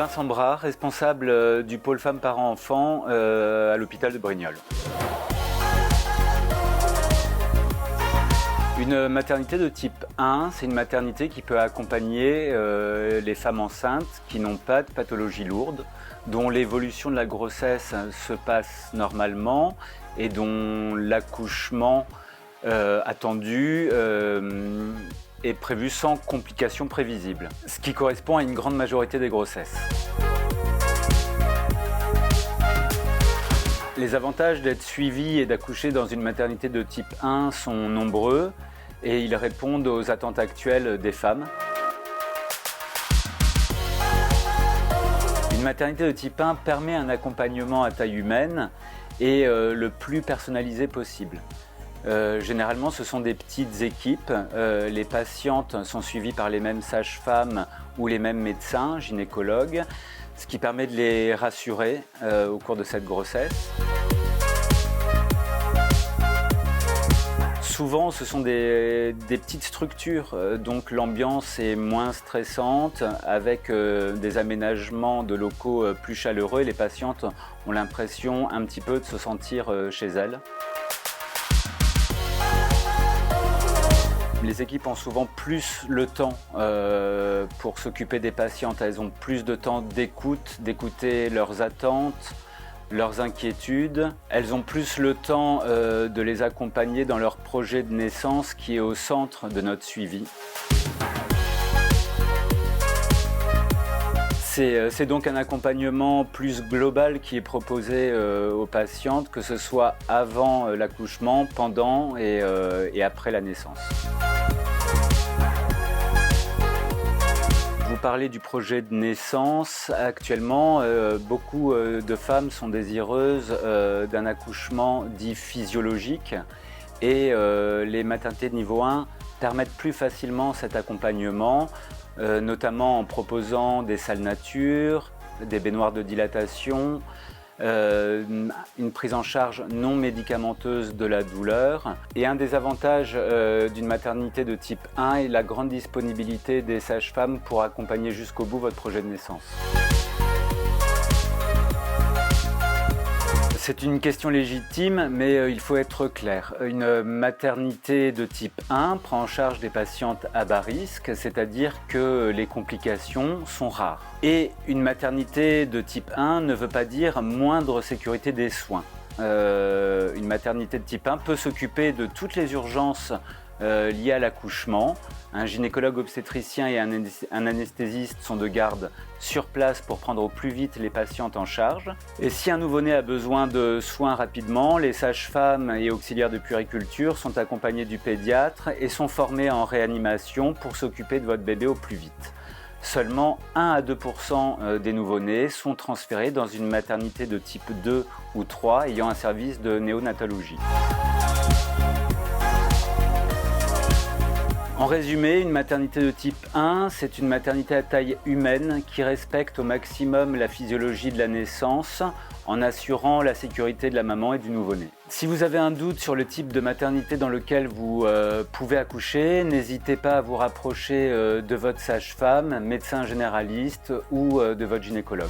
Vincent Bras, responsable du pôle femmes parents enfants à l'hôpital de Brignoles. Une maternité de type 1, c'est une maternité qui peut accompagner les femmes enceintes qui n'ont pas de pathologie lourde, dont l'évolution de la grossesse se passe normalement et dont l'accouchement attendu est prévu sans complications prévisibles, ce qui correspond à une grande majorité des grossesses. Les avantages d'être suivi et d'accoucher dans une maternité de type 1 sont nombreux et ils répondent aux attentes actuelles des femmes. Une maternité de type 1 permet un accompagnement à taille humaine et le plus personnalisé possible. Généralement, ce sont des petites équipes. Les patientes sont suivies par les mêmes sages-femmes ou les mêmes médecins, gynécologues, ce qui permet de les rassurer au cours de cette grossesse. Souvent, ce sont des petites structures, donc l'ambiance est moins stressante, avec des aménagements de locaux plus chaleureux et les patientes ont l'impression un petit peu de se sentir chez elles. Les équipes ont souvent plus le temps pour s'occuper des patientes. Elles ont plus de temps d'écoute, d'écouter leurs attentes, leurs inquiétudes. Elles ont plus le temps de les accompagner dans leur projet de naissance qui est au centre de notre suivi. C'est donc un accompagnement plus global qui est proposé aux patientes, que ce soit avant l'accouchement, pendant et après la naissance. Vous parlez du projet de naissance. Actuellement, beaucoup de femmes sont désireuses d'un accouchement dit physiologique et les maternités de niveau 1 permettent plus facilement cet accompagnement, notamment en proposant des salles nature, des baignoires de dilatation, une prise en charge non médicamenteuse de la douleur. Et un des avantages d'une maternité de type 1 est la grande disponibilité des sages-femmes pour accompagner jusqu'au bout votre projet de naissance. C'est une question légitime, mais il faut être clair. Une maternité de type 1 prend en charge des patientes à bas risque, c'est-à-dire que les complications sont rares. Et une maternité de type 1 ne veut pas dire moindre sécurité des soins. Une maternité de type 1 peut s'occuper de toutes les urgences liées à l'accouchement. Un gynécologue obstétricien et un anesthésiste sont de garde sur place pour prendre au plus vite les patientes en charge. Et si un nouveau-né a besoin de soins rapidement, les sages-femmes et auxiliaires de puériculture sont accompagnés du pédiatre et sont formés en réanimation pour s'occuper de votre bébé au plus vite. Seulement 1 à 2% des nouveau-nés sont transférés dans une maternité de type 2 ou 3 ayant un service de néonatologie. En résumé, une maternité de type 1, c'est une maternité à taille humaine qui respecte au maximum la physiologie de la naissance en assurant la sécurité de la maman et du nouveau-né. Si vous avez un doute sur le type de maternité dans lequel vous pouvez accoucher, n'hésitez pas à vous rapprocher de votre sage-femme, médecin généraliste ou de votre gynécologue.